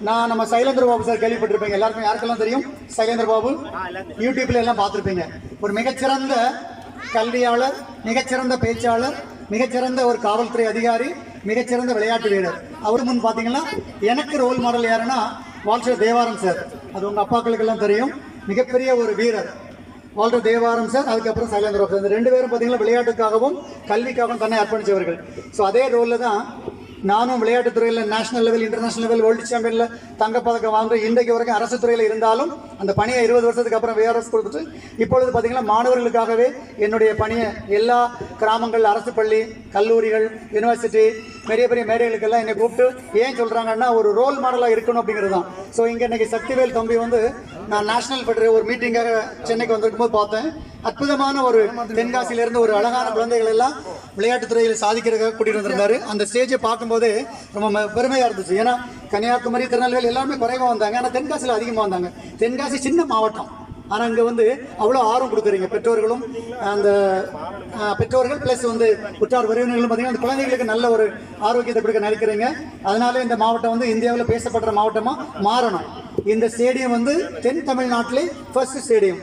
நான் நம்ம சைலேந்திர பாபு சார் கேள்விப்பட்டிருப்பீங்க, எல்லாருக்கும் யாருக்கெல்லாம் தெரியும் சைலேந்திர பாபு? யூடியூப்ல எல்லாம் பார்த்துருப்பீங்க. ஒரு மிகச்சிறந்த கல்வியாளர், மிகச்சிறந்த பேச்சாளர், மிகச்சிறந்த ஒரு காவல்துறை அதிகாரி, மிகச்சிறந்த விளையாட்டு வீரர். அவரு முன் பார்த்தீங்கன்னா எனக்கு ரோல் மாடல் யாருன்னா வால்டர் தேவாரம் சார். அது உங்கள் அப்பாக்களுக்கெல்லாம் தெரியும். மிகப்பெரிய ஒரு வீரர் வால்டர் தேவாரம் சார், அதுக்கப்புறம் சைலேந்திர பாபு சார். இந்த ரெண்டு பேரும் பார்த்தீங்கன்னா விளையாட்டுக்காகவும் கல்விக்காகவும் தன்னை அர்ப்பணித்தவர்கள். ஸோ அதே ரோலில் தான் நானும் விளையாட்டுத்துறையில் national level, international level, world சாம்பியனில் தங்கப்பதக்கம் வாங்க இன்றைக்கு வரைக்கும் அரசு துறையில் இருந்தாலும் அந்த பணியை 20 வருஷத்துக்கு அப்புறம் VRS கொடுத்துட்டு இப்பொழுது பார்த்தீங்கன்னா மாணவர்களுக்காகவே என்னுடைய பணியை எல்லா கிராமங்கள், அரசு பள்ளி, கல்லூரிகள், யூனிவர்சிட்டி, பெரிய பெரிய மேடைகளுக்கெல்லாம் என்னை கூப்பிட்டு ஏன் சொல்கிறாங்கன்னா ஒரு ரோல் மாடலாக இருக்கணும் அப்படிங்கிறது தான். ஸோ இங்கே இன்றைக்கி சக்திவேல் தம்பி வந்து நான் நேஷனல் ஃபெடரேஷன் ஒரு மீட்டிங்காக சென்னைக்கு வந்திருக்கும்போது பார்த்தேன். அற்புதமான ஒரு தென்காசியிலேருந்து ஒரு அழகான குழந்தைகள் எல்லாம் விளையாட்டுத்துறையில் சாதிக்கிறதுக்காக கூட்டிகிட்டு வந்திருந்தாரு. அந்த ஸ்டேஜை பார்க்கும்போது ரொம்ப பெருமையாக இருந்துச்சு. ஏன்னா கன்னியாகுமரி, திருநெல்வேலி எல்லாருமே குறைவாக வந்தாங்க, ஆனால் தென்காசியில் அதிகமாக வந்தாங்க. தென்காசி சின்ன மாவட்டம், ஆனால் இங்கே வந்து அவ்வளோ ஆர்வம் கொடுக்குறீங்க. பெற்றோர்களும் அந்த பெற்றோர்கள் ப்ளஸ் வந்து உற்றார் உறவினர்களும் பார்த்தீங்கன்னா அந்த குழந்தைகளுக்கு நல்ல ஒரு ஆரோக்கியத்தை கொடுக்க நினைக்கிறீங்க. அதனால இந்த மாவட்டம் வந்து இந்தியாவில் பேசப்படுற மாவட்டமாக மாறணும். இந்த ஸ்டேடியம் வந்து தென் தமிழ்நாட்டிலே ஃபர்ஸ்ட் ஸ்டேடியம்.